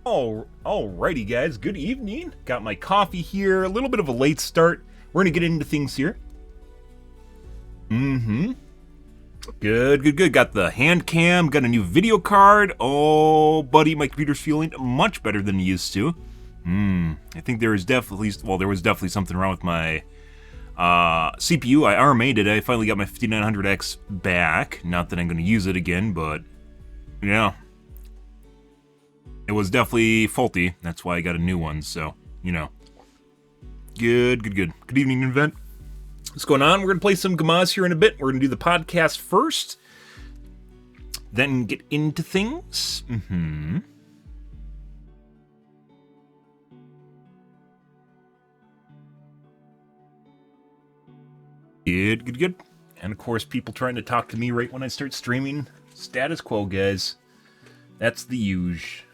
Alrighty, guys. Good evening. Got my coffee here. A little bit of a late start. We're gonna get into things here. Good. Got the hand cam. Got a new video card. Oh, buddy, my computer's feeling much better than it used to. I think there was definitely something wrong with my CPU. I RMA'd it. I finally got my 5900X back. Not that I'm gonna use it again, but yeah. It was definitely faulty. That's why I got a new one, so, you know. Good. Good evening, Invent. What's going on? We're going to play some Gamaz here in a bit. We're going to do the podcast first. Then get into things. Good. And, of course, people trying to talk to me right when I start streaming. Status quo, guys. That's the huge.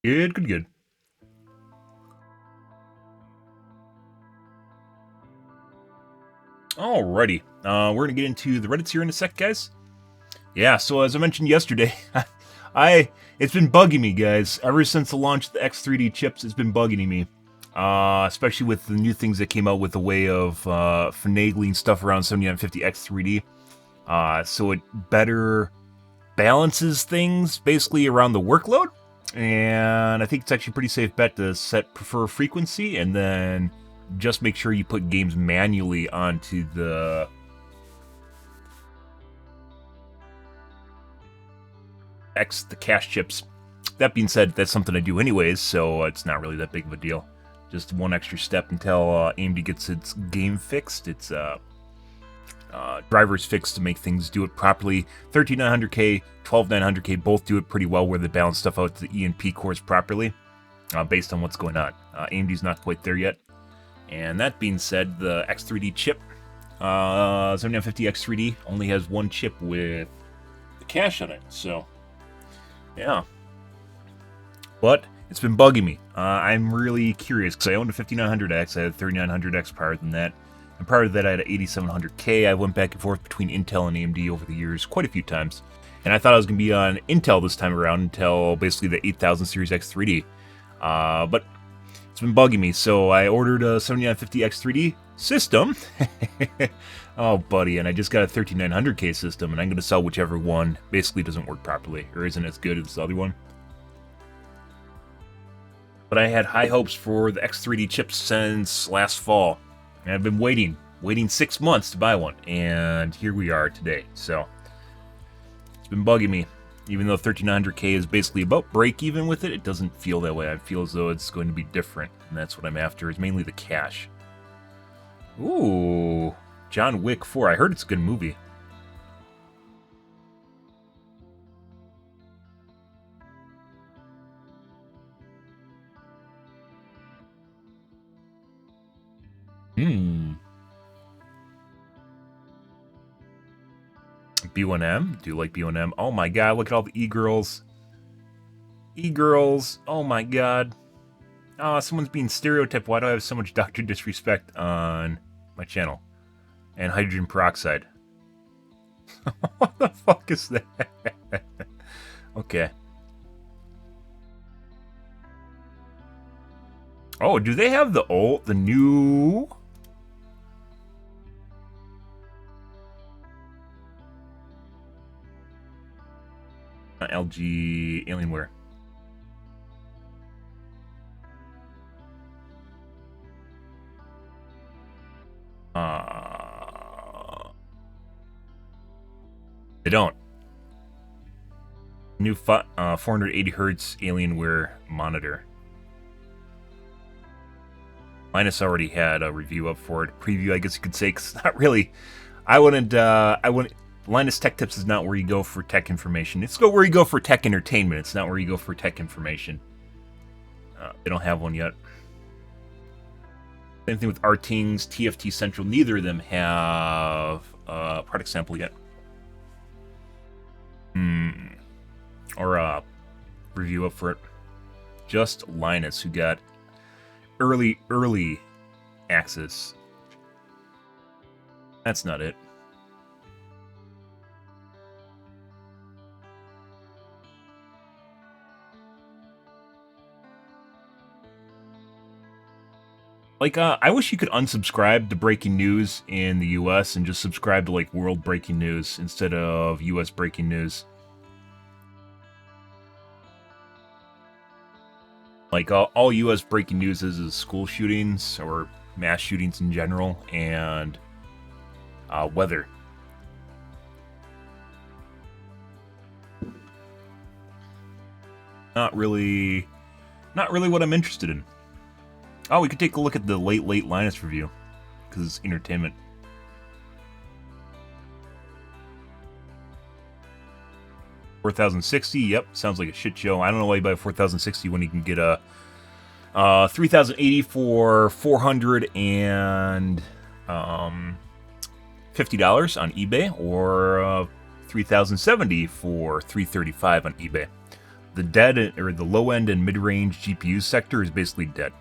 Good. Alrighty. We're going to get into the Reddits here in a sec, guys. Yeah, so as I mentioned yesterday, it's been bugging me, guys. Ever since the launch of the X3D chips, it's been bugging me. Especially with the new things that came out with the way of finagling stuff around 7950 X3D. So it better balances things, basically, around the workload. And I think it's actually a pretty safe bet to set prefer frequency and then just make sure you put games manually onto the cache chips. That being said, that's something I do anyways, so it's not really that big of a deal. Just one extra step until AMD gets its game fixed. Its drivers fixed to make things do it properly. 13900K, 12900K both do it pretty well where they balance stuff out to the E and P cores properly based on what's going on. AMD's not quite there yet. And that being said, the X3D chip, 7950 X3D, only has one chip with the cache on it, so yeah. But it's been bugging me. I'm really curious because I owned a 5900X, I had a 3900X prior than that. And prior to that, I had an 8700K. I went back and forth between Intel and AMD over the years quite a few times. And I thought I was going to be on Intel this time around until basically the 8000 series X3D. But it's been bugging me, so I ordered a 7950 X3D system. Oh, buddy, and I just got a 13900K system, and I'm going to sell whichever one basically doesn't work properly, or isn't as good as the other one. But I had high hopes for the X3D chips since last fall. And I've been waiting 6 months to buy one, and here we are today. So it's been bugging me. Even though 13900K is basically about break even with it, it doesn't feel that way. I feel as though it's going to be different, and that's what I'm after. Is mainly the cache. Ooh, John Wick 4. I heard it's a good movie. B1M? Do you like B1M? Oh my god, look at all the e-girls. E-girls. Oh my god. Oh, someone's being stereotyped. Why do I have so much Dr. Disrespect on my channel? And hydrogen peroxide. What the fuck is that? Okay. Oh, do they have the new? LG Alienware. They don't. New 480 hertz Alienware monitor. Linus already had a review up for it. Preview, I guess you could say, because it's not really. I wouldn't. Linus Tech Tips is not where you go for tech information. It's where you go for tech entertainment. It's not where you go for tech information. They don't have one yet. Same thing with Arting's, TFT Central. Neither of them have a product sample yet. Or a review up for it. Just Linus, who got early access. That's not it. Like, I wish you could unsubscribe to breaking news in the US and just subscribe to, like, world breaking news instead of US breaking news. Like, all US breaking news is school shootings or mass shootings in general and weather. Not really what I'm interested in. Oh, we could take a look at the late Linus review, because it's entertainment. $4,060, yep, sounds like a shit show. I don't know why you buy a 4060 when you can get a 3080 for $450 on eBay, or 3070 for $335 on eBay. The low end and mid range GPU sector is basically dead.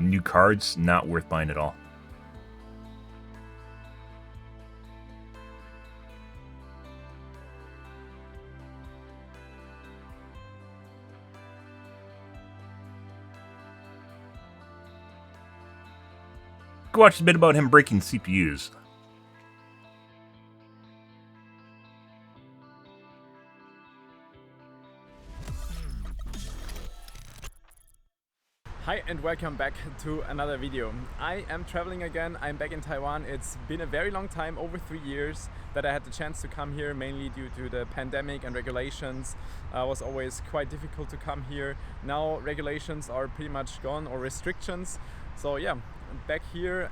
New cards, not worth buying at all. Go watch a bit about him breaking CPUs. Hi and welcome back to another video. I am traveling again. I'm back in Taiwan. It's been a very long time, over 3 years, that I had the chance to come here, mainly due to the pandemic and regulations. It was always quite difficult to come here. Now regulations are pretty much gone, or restrictions. So yeah, I'm back here.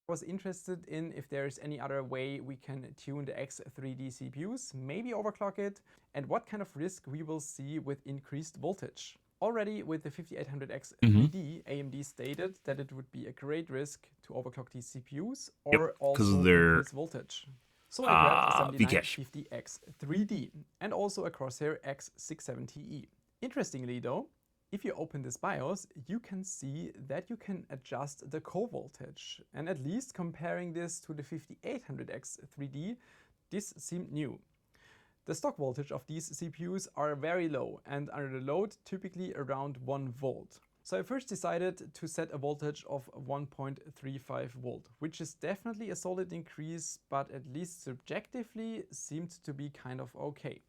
I was interested in if there is any other way we can tune the X3D CPUs, maybe overclock it, and what kind of risk we will see with increased voltage. Already with the 5800X3D, AMD stated that it would be a great risk to overclock these CPUs or also increase voltage. So I grabbed a 7950X3D and also a Crosshair X670E. Interestingly though, if you open this BIOS, you can see that you can adjust the core voltage. And at least comparing this to the 5800X3D, this seemed new. The stock voltage of these CPUs are very low and under the load typically around 1 volt. So I first decided to set a voltage of 1.35 volt, which is definitely a solid increase, but at least subjectively seemed to be kind of okay.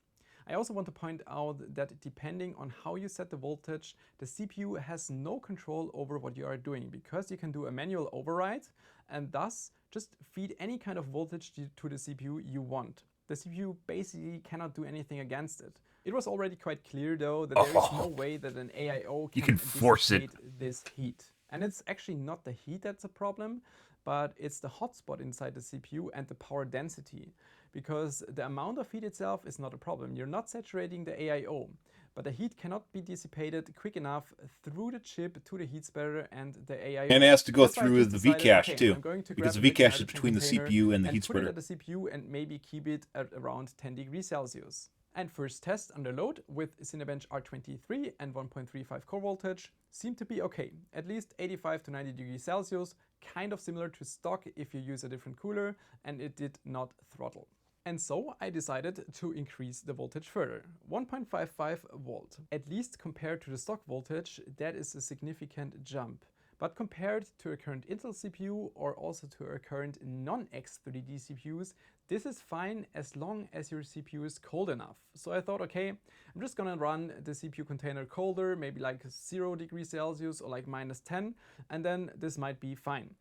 I also want to point out that depending on how you set the voltage, the CPU has no control over what you are doing, because you can do a manual override and thus just feed any kind of voltage to the CPU you want. The CPU basically cannot do anything against it. It was already quite clear though that there is no way that an AIO can force this heat. And it's actually not the heat that's a problem, but it's the hotspot inside the CPU and the power density. Because the amount of heat itself is not a problem. You're not saturating the AIO, but the heat cannot be dissipated quick enough through the chip to the heat spreader and the AIO. And it has to go through the Vcache too, because the Vcache is between the CPU and the heat spreader. Put it at the CPU and maybe keep it at around 10 degrees Celsius. And first test under load with Cinebench R23 and 1.35 core voltage seemed to be okay, at least 85 to 90 degrees Celsius, kind of similar to stock if you use a different cooler, and it did not throttle. And so I decided to increase the voltage further, 1.55 volt. At least compared to the stock voltage, that is a significant jump. But compared to a current Intel CPU or also to a current non-X30D CPUs, this is fine as long as your CPU is cold enough. So I thought, okay, I'm just gonna run the CPU container colder, maybe like 0 degrees Celsius or like -10, and then this might be fine.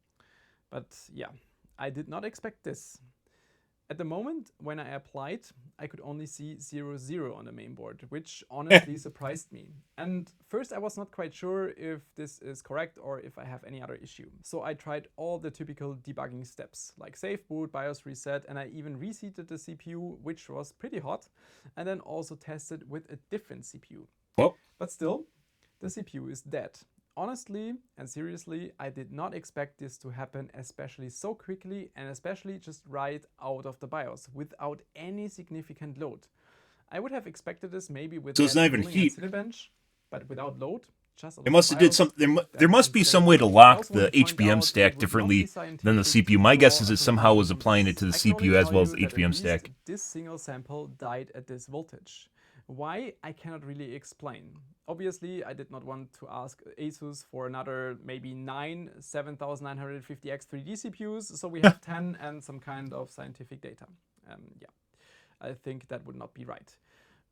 But yeah, I did not expect this. At the moment, when I applied, I could only see 0, on the mainboard, which honestly surprised me. And first I was not quite sure if this is correct or if I have any other issue. So I tried all the typical debugging steps, like safe boot, BIOS reset, and I even reseated the CPU, which was pretty hot, and then also tested with a different CPU. Well, but still, the CPU is dead. Honestly and seriously, I did not expect this to happen, especially so quickly and especially just right out of the BIOS without any significant load. I would have expected this maybe with so it's not even heat. Cinebench, but without load. They must have did something. There must be some way to lock the HBM stack differently than the CPU. My guess is it somehow was applying it to the CPU as well as the HBM stack. This single sample died at this voltage. Why, I cannot really explain. Obviously, I did not want to ask ASUS for another maybe 9 7950X 3D CPUs, so we have 10 and some kind of scientific data. Yeah, I think that would not be right.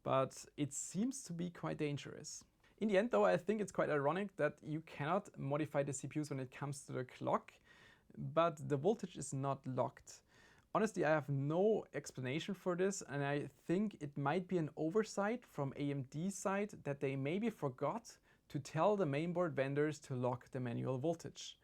But it seems to be quite dangerous. In the end, though, I think it's quite ironic that you cannot modify the CPUs when it comes to the clock, but the voltage is not locked. Honestly, I have no explanation for this, and I think it might be an oversight from AMD's side that they maybe forgot to tell the mainboard vendors to lock the manual voltage.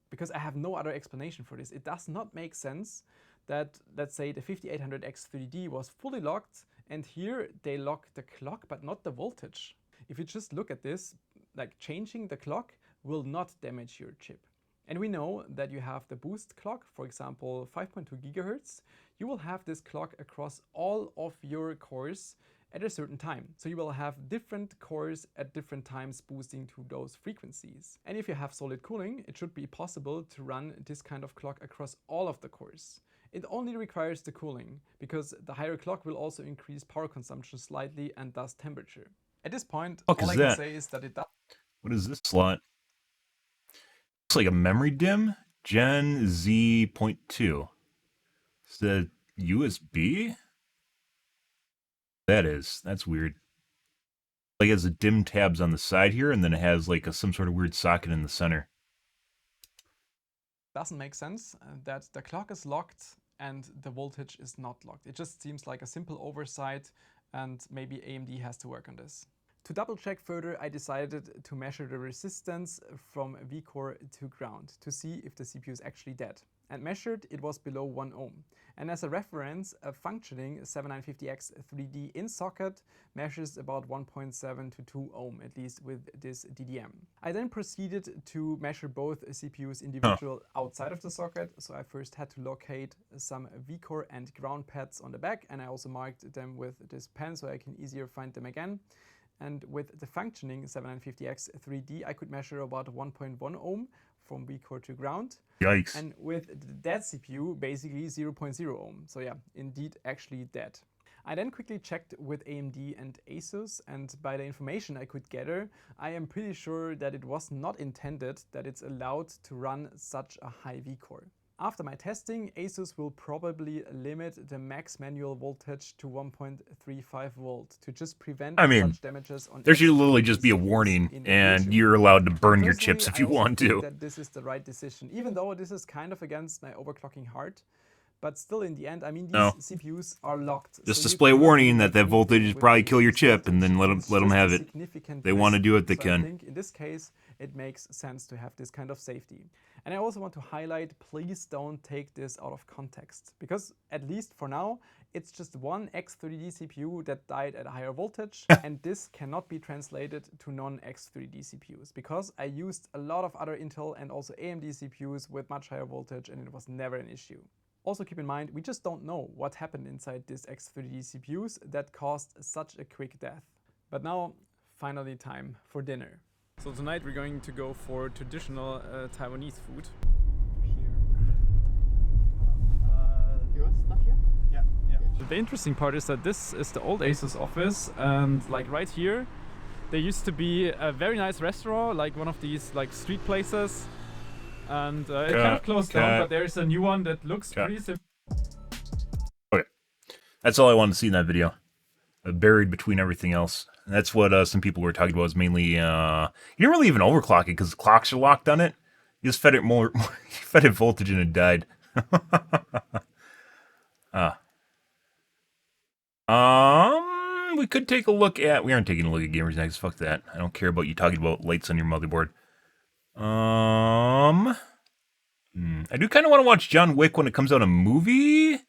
Because I have no other explanation for this. It does not make sense that, let's say, the 5800X 3D was fully locked, and here they lock the clock but not the voltage. If you just look at this, like changing the clock will not damage your chip. And we know that you have the boost clock, for example 5.2 GHz. You will have this clock across all of your cores at a certain time. So you will have different cores at different times boosting to those frequencies. And if you have solid cooling, it should be possible to run this kind of clock across all of the cores. It only requires the cooling, because the higher clock will also increase power consumption slightly and thus temperature. At this point, all I can say is that it does. What is this slot? Looks like a memory DIMM, Gen Z.2. Is that USB? That's weird. Like it has the DIMM tabs on the side here, and then it has like some sort of weird socket in the center. Doesn't make sense that the clock is locked and the voltage is not locked. It just seems like a simple oversight, and maybe AMD has to work on this. To double check further, I decided to measure the resistance from vCore to ground to see if the CPU is actually dead. And measured, it was below 1 ohm. And as a reference, a functioning 7950X 3D in socket measures about 1.7 to 2 ohm, at least with this DDM. I then proceeded to measure both CPUs individual outside of the socket. So I first had to locate some vCore and ground pads on the back, and I also marked them with this pen so I can easier find them again. And with the functioning 7950X 3D, I could measure about 1.1 ohm from vCore to ground. Yikes. And with the dead CPU, basically 0.0 ohm. So yeah, indeed actually dead. I then quickly checked with AMD and ASUS, and by the information I could gather, I am pretty sure that it was not intended that it's allowed to run such a high vCore. After my testing, ASUS will probably limit the max manual voltage to 1.35 volt to just prevent such damages on. There should literally just be a warning, and you're allowed to burn your chips if you want to. That this is the right decision, even though this is kind of against my overclocking heart. But still, in the end, I mean, these CPUs are locked. Just display a warning that voltage would probably kill your chip, and then let them have it. They want to do it, they can. I think in this case, it makes sense to have this kind of safety. And I also want to highlight, please don't take this out of context, because at least for now, it's just one X30D CPU that died at a higher voltage, and this cannot be translated to non-X30D CPUs, because I used a lot of other Intel and also AMD CPUs with much higher voltage, and it was never an issue. Also keep in mind, we just don't know what happened inside these X3D CPUs that caused such a quick death. But now, finally time for dinner. So tonight we're going to go for traditional Taiwanese food. You want stuff here? Yeah. The interesting part is that this is the old ASUS office, and like right here, there used to be a very nice restaurant, like one of these like street places, and it kind of closed down. But there's a new one that looks pretty similar. Okay, that's all I wanted to see in that video. Buried between everything else. And that's what some people were talking about. Was mainly you didn't really even overclock it because the clocks are locked on it. You just fed it more, fed it voltage and it died. We could take a look at. We aren't taking a look at Gamers Next. Fuck that. I don't care about you talking about lights on your motherboard. I do kind of want to watch John Wick when it comes out a movie.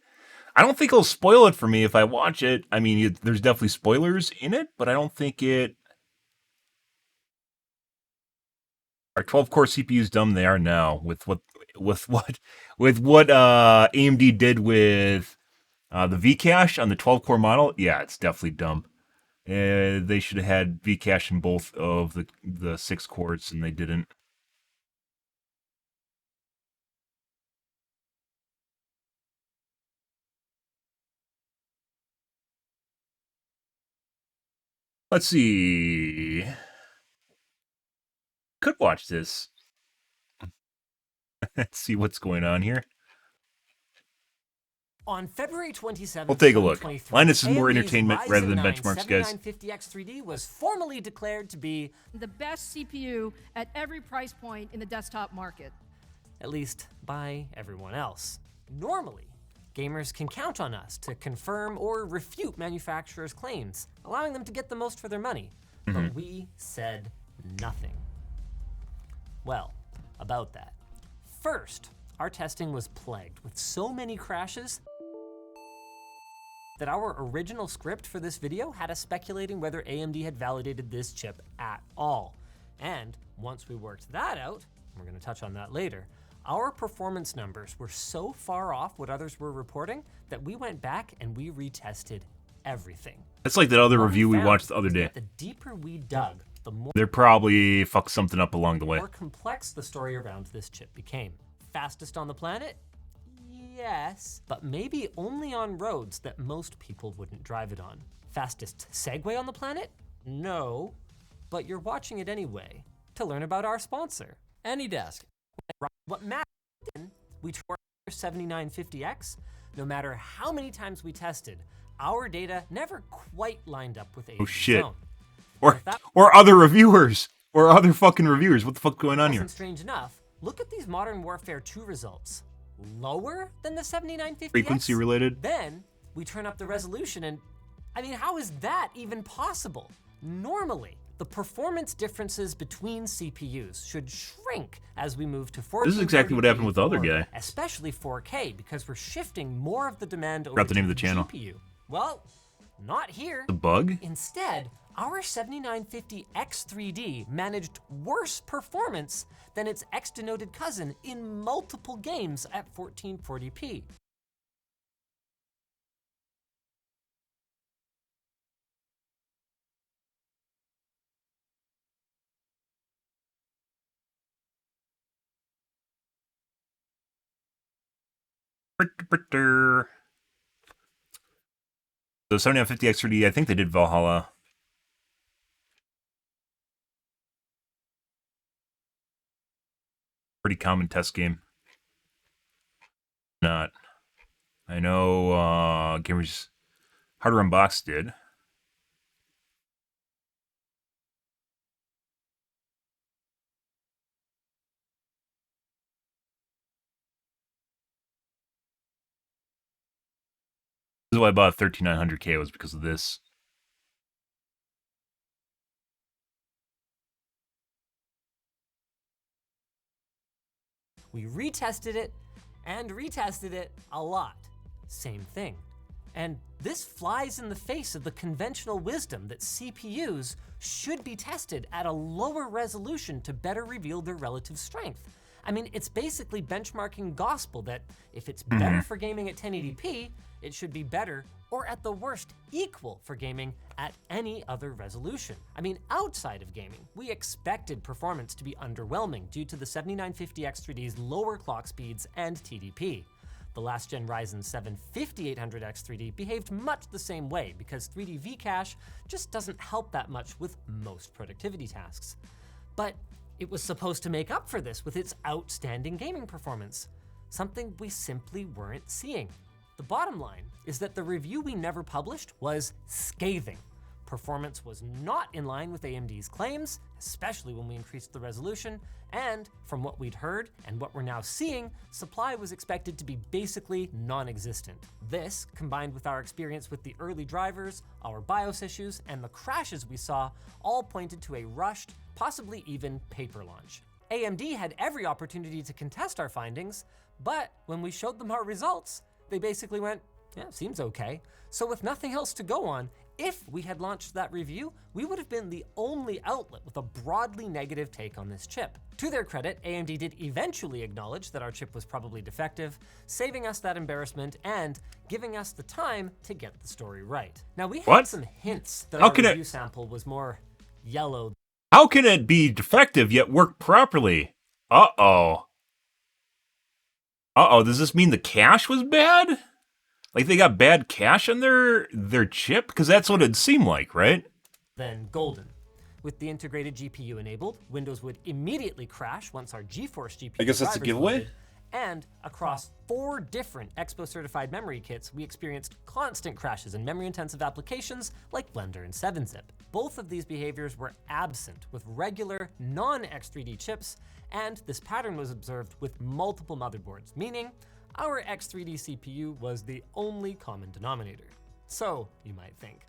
I don't think it'll spoil it for me if I watch it. I mean, there's definitely spoilers in it, but I don't think it. Our 12-core CPUs dumb they are now with what AMD did with the V-cache on the 12-core model. Yeah, it's definitely dumb. They should have had V-cache in both of the 6 cores, and they didn't. Let's see. Could watch this. Let's see what's going on here. On February 27th, we'll take a look. Linus is more entertainment rather than benchmarks, guys. 7950X3D was formally declared to be the best CPU at every price point in the desktop market. At least by everyone else. Normally, gamers can count on us to confirm or refute manufacturers' claims, allowing them to get the most for their money. But we said nothing. Well, about that. First, our testing was plagued with so many crashes that our original script for this video had us speculating whether AMD had validated this chip at all. And once we worked that out, we're gonna touch on that later, our performance numbers were so far off what others were reporting that we went back and we retested everything. It's like that other review we watched the other day. The deeper we dug, the more they probably fucked something up along the way. more complex the story around this chip became. Fastest on the planet? Yes, but maybe only on roads that most people wouldn't drive it on. Fastest Segway on the planet? No, but you're watching it anyway to learn about our sponsor, AnyDesk. What matters, we tore 7950X. No matter how many times we tested, our data never quite lined up with AMD's own. Or other reviewers, or other fucking reviewers. What the fuck going on here? Strange enough, look at these Modern Warfare 2 results. Lower than the 7950X? Frequency related? Then we turn up the resolution and, I mean, how is that even possible? Normally, the performance differences between CPUs should shrink as we move to 4K. This is exactly what happened with the other guy. Especially 4K, because we're shifting more of the demand over Forgot the name to of the channel. GPU. Well, not here. The bug? Instead, our 7950X3D managed worse performance than its X-denoted cousin in multiple games at 1440p. The 7950X3D, I think they did Valhalla. Pretty common test game. Not. I know Gamers Harder Unboxed did. This is why I bought 13900K was because of this. We retested it and retested it a lot. Same thing. And this flies in the face of the conventional wisdom that CPUs should be tested at a lower resolution to better reveal their relative strength. I mean, it's basically benchmarking gospel that if it's better for gaming at 1080p, it should be better, or at the worst, equal for gaming at any other resolution. I mean, outside of gaming, we expected performance to be underwhelming due to the 7950X3D's lower clock speeds and TDP. The last gen Ryzen 7 5800X 3D behaved much the same way because 3D V-Cache just doesn't help that much with most productivity tasks. But it was supposed to make up for this with its outstanding gaming performance, something we simply weren't seeing. The bottom line is that the review we never published was scathing. Performance was not in line with AMD's claims, especially when we increased the resolution, and from what we'd heard and what we're now seeing, supply was expected to be basically non-existent. This, combined with our experience with the early drivers, our BIOS issues, and the crashes we saw, all pointed to a rushed, possibly even paper launch. AMD had every opportunity to contest our findings, but when we showed them our results, they basically went, yeah, seems okay. So with nothing else to go on, if we had launched that review, we would have been the only outlet with a broadly negative take on this chip. To their credit, AMD did eventually acknowledge that our chip was probably defective, saving us that embarrassment and giving us the time to get the story right. Now we had some hints that our review sample was more yellow. How can it be defective yet work properly? Uh-oh. Uh-oh, does this mean the cache was bad? Like they got bad cache on their chip? Because that's what it'd seem like, right? Then golden. With the integrated GPU enabled, Windows would immediately crash once our GeForce GPU I guess that's a giveaway? loaded, and across 4 different Expo certified memory kits, we experienced constant crashes in memory intensive applications like Blender and 7-Zip. Both of these behaviors were absent with regular non-X3D chips, and this pattern was observed with multiple motherboards, meaning our X3D CPU was the only common denominator. So, you might think,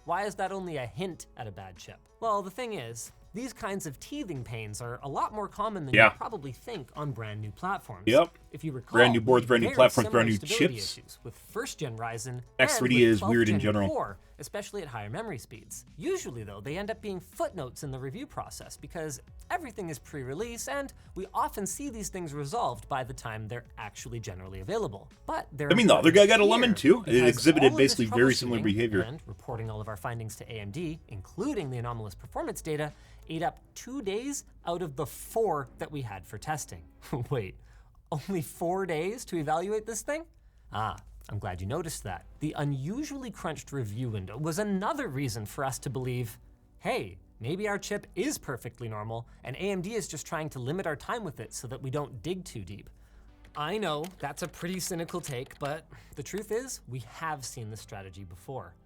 why is that only a hint at a bad chip? Well, the thing is, these kinds of teething pains are a lot more common than you probably think on brand new platforms. Yep. If you recall, brand new boards, brand new platforms, brand new stability chips. Issues with first gen Ryzen X3D is weird in general. Core, especially at higher memory speeds. Usually though, they end up being footnotes in the review process because everything is pre-release and we often see these things resolved by the time they're actually generally available. But I mean, the other guy got a lemon too. It exhibited basically very similar behavior. And reporting all of our findings to AMD, including the anomalous performance data, ate up 2 days out of the 4 that we had for testing. Wait, only 4 days to evaluate this thing? Ah, I'm glad you noticed that. The unusually crunched review window was another reason for us to believe, hey, maybe our chip is perfectly normal and AMD is just trying to limit our time with it so that we don't dig too deep. I know that's a pretty cynical take, but the truth is we have seen this strategy before.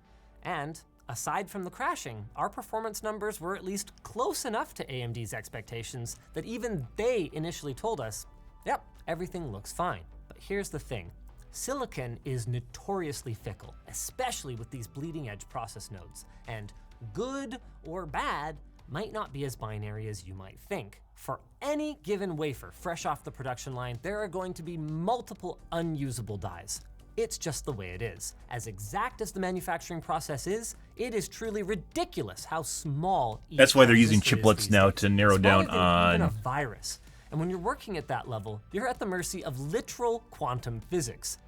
And aside from the crashing, our performance numbers were at least close enough to AMD's expectations that even they initially told us, yep, everything looks fine. But here's the thing. Silicon is notoriously fickle, especially with these bleeding edge process nodes, and good or bad might not be as binary as you might think. For any given wafer fresh off the production line, there are going to be multiple unusable dies. It's just the way it is. As exact as the manufacturing process is, it is truly ridiculous how small each That's why they're using transistor is chiplets these now days. to narrow down Smaller than even on a virus. And when you're working at that level, you're at the mercy of literal quantum physics.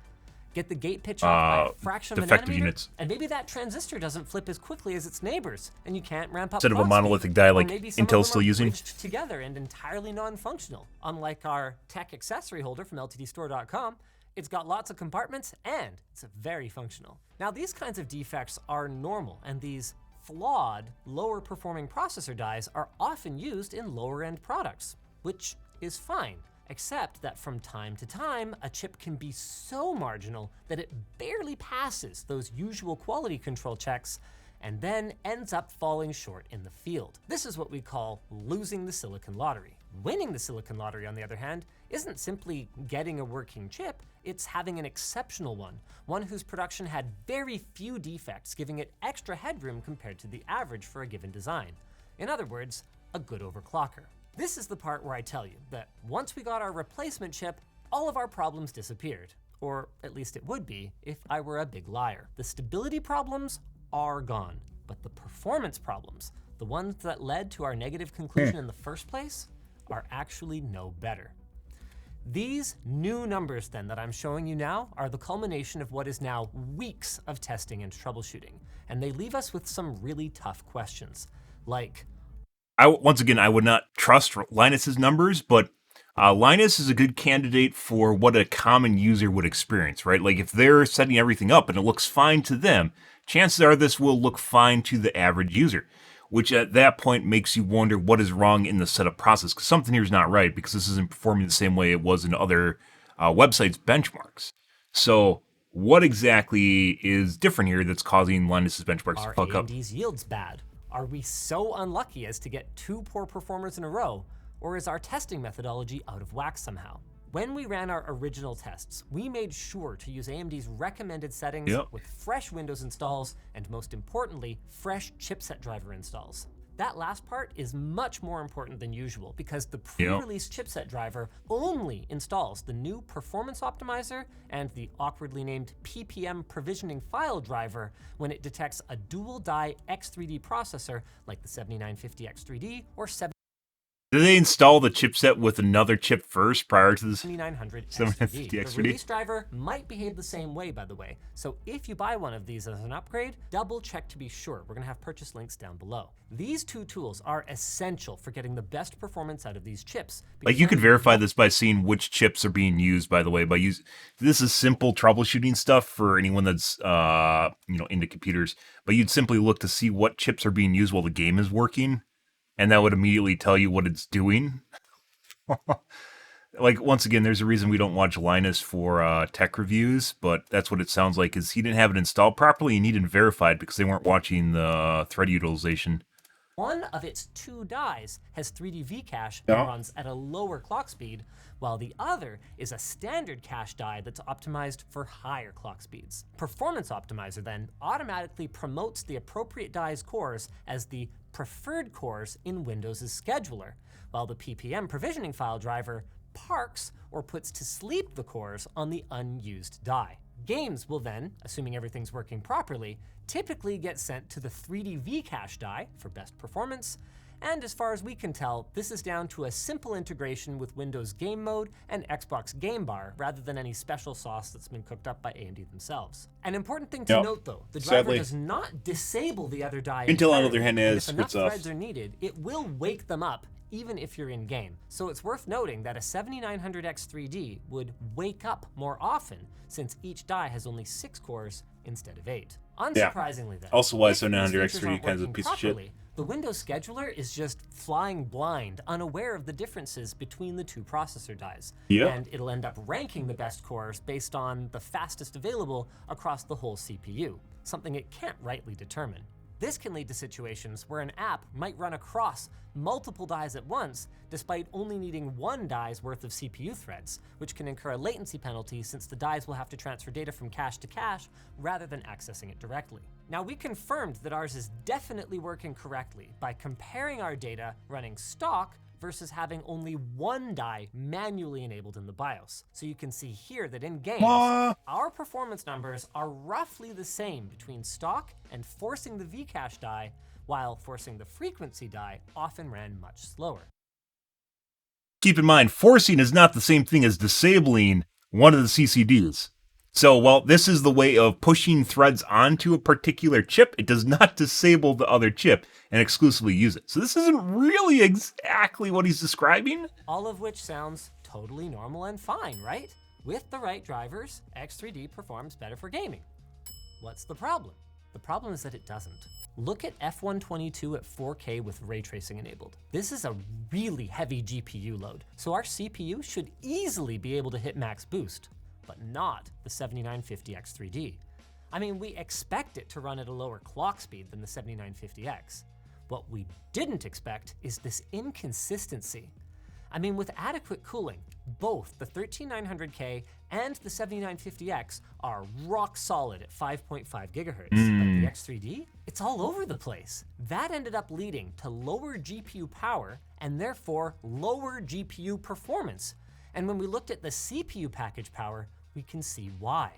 Get the gate pitch off by a fraction of an defective nanometer, units. and maybe that transistor doesn't flip as quickly as its neighbors, and you can't ramp up Instead of a clock monolithic speed. die Or like maybe some of Intel's them still are using. bridged together and entirely non-functional. Unlike our tech accessory holder from ltdstore.com, it's got lots of compartments and it's very functional. Now these kinds of defects are normal, and these flawed, lower performing processor dies are often used in lower end products, which is fine. Except that from time to time, a chip can be so marginal that it barely passes those usual quality control checks and then ends up falling short in the field. This is what we call losing the silicon lottery. Winning the silicon lottery, on the other hand, isn't simply getting a working chip, it's having an exceptional one whose production had very few defects, giving it extra headroom compared to the average for a given design. In other words, a good overclocker. This is the part where I tell you that once we got our replacement chip, all of our problems disappeared. Or at least it would be if I were a big liar. The stability problems are gone, but the performance problems, the ones that led to our negative conclusion in the first place, are actually no better. These new numbers then that I'm showing you now are the culmination of what is now weeks of testing and troubleshooting, and they leave us with some really tough questions, like... Once again, I would not trust Linus's numbers, but Linus is a good candidate for what a common user would experience, right? Like if they're setting everything up and it looks fine to them, chances are this will look fine to the average user, which at that point makes you wonder what is wrong in the setup process, because something here is not right, because this isn't performing the same way it was in other websites' benchmarks. So what exactly is different here that's causing Linus's benchmarks to fuck up? Are AMD's yields bad? Are we so unlucky as to get 2 poor performers in a row? Or is our testing methodology out of whack somehow? When we ran our original tests, we made sure to use AMD's recommended settings with fresh Windows installs and, most importantly, fresh chipset driver installs. That last part is much more important than usual because the pre-release chipset driver only installs the new performance optimizer and the awkwardly named PPM provisioning file driver when it detects a dual die X3D processor like the 7950X3D or Did they install the chipset with another chip first prior to the 7900 7950 XTD? XTD? The release driver might behave the same way, by the way. So if you buy one of these as an upgrade, double check to be sure. We're gonna have purchase links down below. These 2 tools are essential for getting the best performance out of these chips. Like you could verify this by seeing which chips are being used, by the way, this is simple troubleshooting stuff for anyone that's into computers, but you'd simply look to see what chips are being used while the game is working, and that would immediately tell you what it's doing. Like, once again, there's a reason we don't watch Linus for tech reviews, but that's what it sounds like, is he didn't have it installed properly and he didn't verify it because they weren't watching the thread utilization. One of its 2 dies has 3D V-cache and runs at a lower clock speed, while the other is a standard cache die that's optimized for higher clock speeds. Performance Optimizer then automatically promotes the appropriate die's cores as the preferred cores in Windows' scheduler, while the PPM provisioning file driver parks or puts to sleep the cores on the unused die. Games will then, assuming everything's working properly, typically get sent to the 3D V-cache die for best performance, and as far as we can tell, this is down to a simple integration with Windows Game Mode and Xbox Game Bar, rather than any special sauce that's been cooked up by AMD themselves. An important thing to note though, the driver does not disable the other die Intel, on the entirely, other hand, and has if enough splits off. threads are needed, it will wake them up even if you're in game. So it's worth noting that a 7900X3D would wake up more often since each die has only 6 cores instead of 8. Unsurprisingly then, also why if these 7900X3D features aren't kind of a working piece of shit. properly, the Windows scheduler is just flying blind, unaware of the differences between the 2 processor dies. And it'll end up ranking the best cores based on the fastest available across the whole CPU, something it can't rightly determine. This can lead to situations where an app might run across multiple dies at once, despite only needing 1 die's worth of CPU threads, which can incur a latency penalty since the dies will have to transfer data from cache to cache rather than accessing it directly. Now, we confirmed that ours is definitely working correctly by comparing our data running stock versus having only 1 die manually enabled in the BIOS. So you can see here that in games, our performance numbers are roughly the same between stock and forcing the V-cache die, while forcing the frequency die often ran much slower. Keep in mind, forcing is not the same thing as disabling one of the CCDs. So while this is the way of pushing threads onto a particular chip, it does not disable the other chip and exclusively use it. So this isn't really exactly what he's describing. All of which sounds totally normal and fine, right? With the right drivers, X3D performs better for gaming. What's the problem? The problem is that it doesn't. Look at F122 at 4K with ray tracing enabled. This is a really heavy GPU load, so our CPU should easily be able to hit max boost, but not the 7950X3D. I mean, we expect it to run at a lower clock speed than the 7950X. What we didn't expect is this inconsistency. I mean, with adequate cooling, both the 13900K and the 7950X are rock solid at 5.5 gigahertz, but the X3D, it's all over the place. That ended up leading to lower GPU power and therefore lower GPU performance. And when we looked at the CPU package power, we can see why.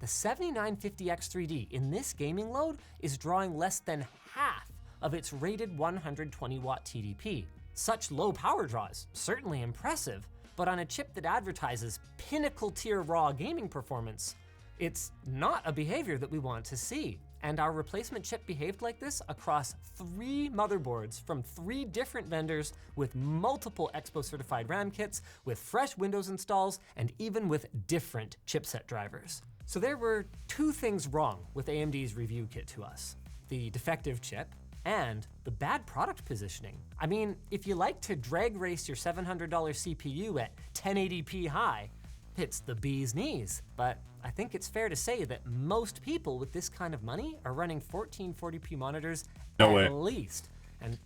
The 7950X3D in this gaming load is drawing less than half of its rated 120 watt TDP. Such low power draw is certainly impressive, But on a chip that advertises pinnacle tier raw gaming performance, it's not a behavior that we want to see. And our replacement chip behaved like this across 3 motherboards from 3 different vendors with multiple Expo certified RAM kits, with fresh Windows installs, and even with different chipset drivers. So there were 2 things wrong with AMD's review kit to us: the defective chip and the bad product positioning. I mean, if you like to drag race your $700 CPU at 1080p high, it's the bee's knees. But I think it's fair to say that most people with this kind of money are running 1440p monitors at least. And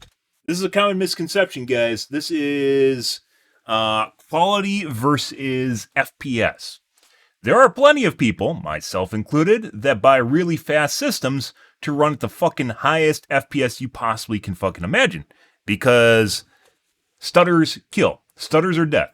this is a common misconception, guys. This is quality versus FPS. There are plenty of people, myself included, that buy really fast systems to run at the fucking highest FPS you possibly can fucking imagine. Because stutters kill. Stutters are death.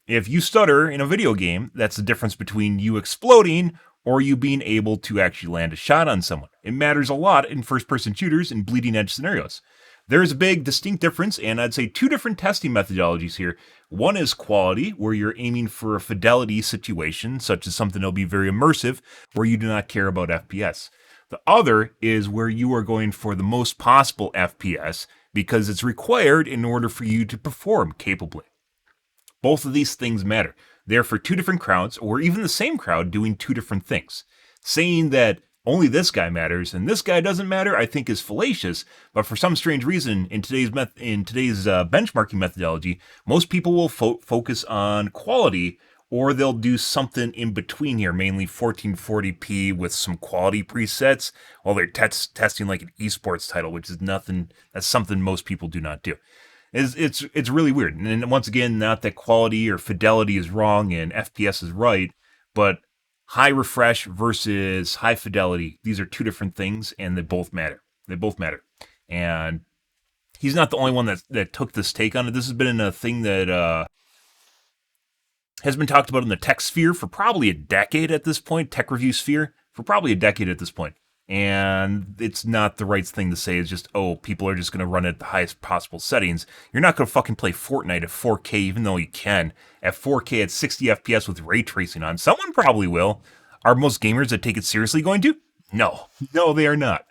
If you stutter in a video game, that's the difference between you exploding or you being able to actually land a shot on someone. It matters a lot in first-person shooters and bleeding-edge scenarios. There's a big distinct difference, and I'd say 2 different testing methodologies here. One is quality, where you're aiming for a fidelity situation, such as something that'll be very immersive, where you do not care about FPS. The other is where you are going for the most possible FPS, because it's required in order for you to perform capably. Both of these things matter. They're for 2 different crowds, or even the same crowd doing 2 different things. Saying that only this guy matters and this guy doesn't matter, I think is fallacious, but for some strange reason, in today's benchmarking methodology, most people will focus on quality, or they'll do something in between here, mainly 1440p with some quality presets, while they're testing like an esports title, which is nothing. That's something most people do not do. It's really weird. And once again, not that quality or fidelity is wrong and FPS is right, but high refresh versus high fidelity, these are 2 different things, and they both matter. They both matter. And he's not the only one that took this take on it. This has been a thing that has been talked about in the tech sphere for probably a decade at this point, tech review sphere, for probably a decade at this point. And it's not the right thing to say. It's just, oh, people are just going to run at the highest possible settings. You're not going to fucking play Fortnite at 4K, even though you can. At 4K at 60 FPS with ray tracing on. Someone probably will. Are most gamers that take it seriously going to? No. No, they are not.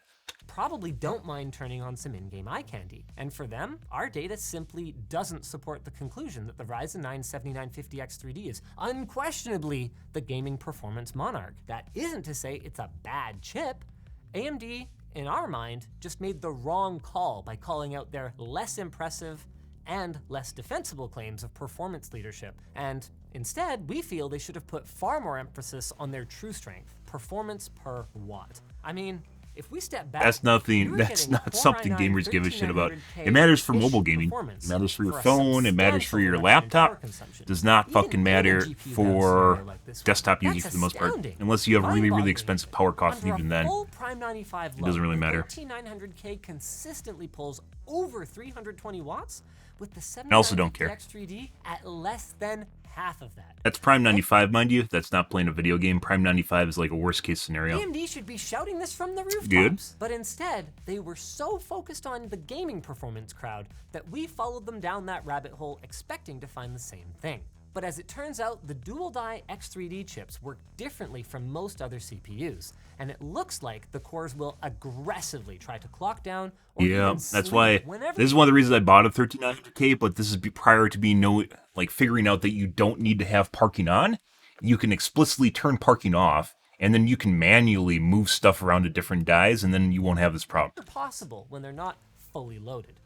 probably don't mind turning on some in-game eye candy. And for them, our data simply doesn't support the conclusion that the Ryzen 9 7950X3D is unquestionably the gaming performance monarch. That isn't to say it's a bad chip. AMD, in our mind, just made the wrong call by calling out their less impressive and less defensible claims of performance leadership. And instead, we feel they should have put far more emphasis on their true strength, performance per watt. I mean, if we step back, that's nothing. That's not something gamers give a shit about. It matters for mobile gaming. It matters for your phone. It matters for your laptop. It does not fucking matter for desktop using for the most part, unless you have really, really expensive power costs. And even then, it doesn't really matter. 13900K consistently pulls over 320 watts with the I also don't care. X3D at less than half of that. That's Prime 95, mind you. That's not playing a video game. Prime 95 is like a worst case scenario. AMD should be shouting this from the rooftops. Good. But instead, they were so focused on the gaming performance crowd that we followed them down that rabbit hole expecting to find the same thing. But as it turns out, the dual-die X3D chips work differently from most other CPUs, and it looks like the cores will aggressively try to clock down or yeah, even that's sleep why whenever this is one of the reasons I bought a 13900K, but this is prior to being figuring out that you don't need to have parking on. You can explicitly turn parking off, and then you can manually move stuff around to different dies, and then you won't have this problem. possible when they're not fully loaded.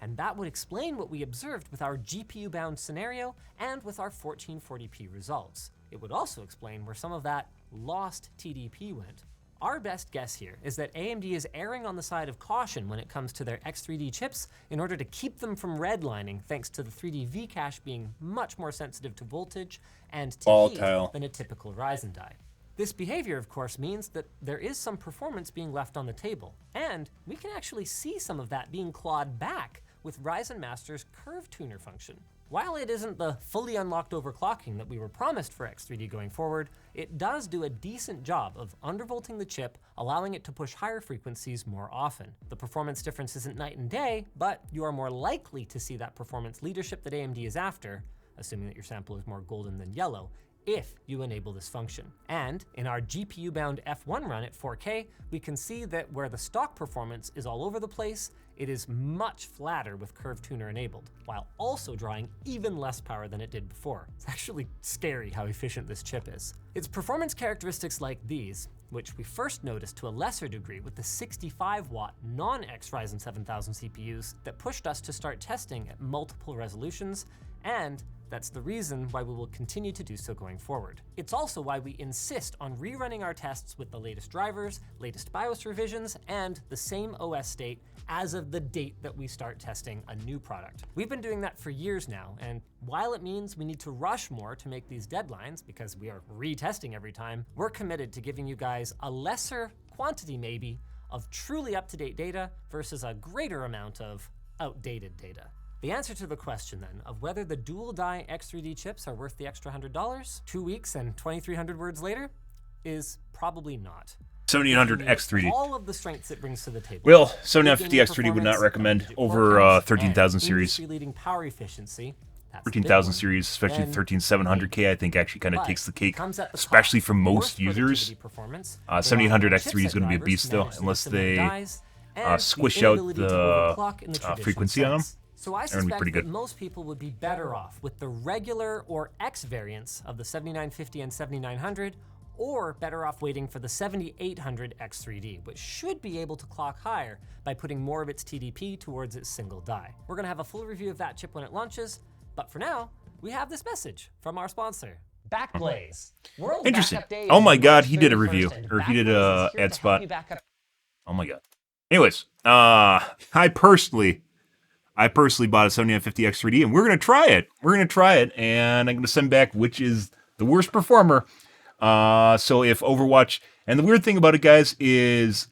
And that would explain what we observed with our GPU-bound scenario and with our 1440p results. It would also explain where some of that lost TDP went. Our best guess here is that AMD is erring on the side of caution when it comes to their X3D chips in order to keep them from redlining, thanks to the 3D V-cache being much more sensitive to voltage and to heat than a typical Ryzen die. This behavior, of course, means that there is some performance being left on the table, and we can actually see some of that being clawed back with Ryzen Master's Curve Tuner function. While it isn't the fully unlocked overclocking that we were promised for X3D going forward, it does do a decent job of undervolting the chip, allowing it to push higher frequencies more often. The performance difference isn't night and day, but you are more likely to see that performance leadership that AMD is after, assuming that your sample is more golden than yellow, if you enable this function. And in our GPU-bound F1 run at 4K, we can see that where the stock performance is all over the place, it is much flatter with Curve Tuner enabled, while also drawing even less power than it did before. It's actually scary how efficient this chip is. It's performance characteristics like these, which we first noticed to a lesser degree with the 65-watt non-X Ryzen 7000 CPUs that pushed us to start testing at multiple resolutions, and that's the reason why we will continue to do so going forward. It's also why we insist on rerunning our tests with the latest drivers, latest BIOS revisions, and the same OS state as of the date that we start testing a new product. We've been doing that for years now, and while it means we need to rush more to make these deadlines because we are retesting every time, we're committed to giving you guys a lesser quantity maybe of truly up-to-date data versus a greater amount of outdated data. The answer to the question then of whether the dual die X3D chips are worth the extra $100 2 weeks and 2,300 words later is probably not. 7800 X3D. All of the strengths it brings to the table. Well, 7950 X3D would not recommend over 13,000 series. Leading power efficiency. 13,000 series, especially 13700K, I think actually kind of takes the cake, especially for most users. 7800 X3D is going to be a beast though, unless they squish out the frequency on them. So I suspect that most people would be better off with the regular or X variants of the 7950 and 7900, or better off waiting for the 7800 X3D, which should be able to clock higher by putting more of its TDP towards its single die. We're gonna have a full review of that chip when it launches, but for now, we have this message from our sponsor. Backblaze. Interesting. Oh my god, he did a review, or he did a ad spot. Oh my god. Anyways, I personally bought a 7950 X3D, and we're gonna try it. And I'm gonna send back which is the worst performer. So if Overwatch, and the weird thing about it, guys, is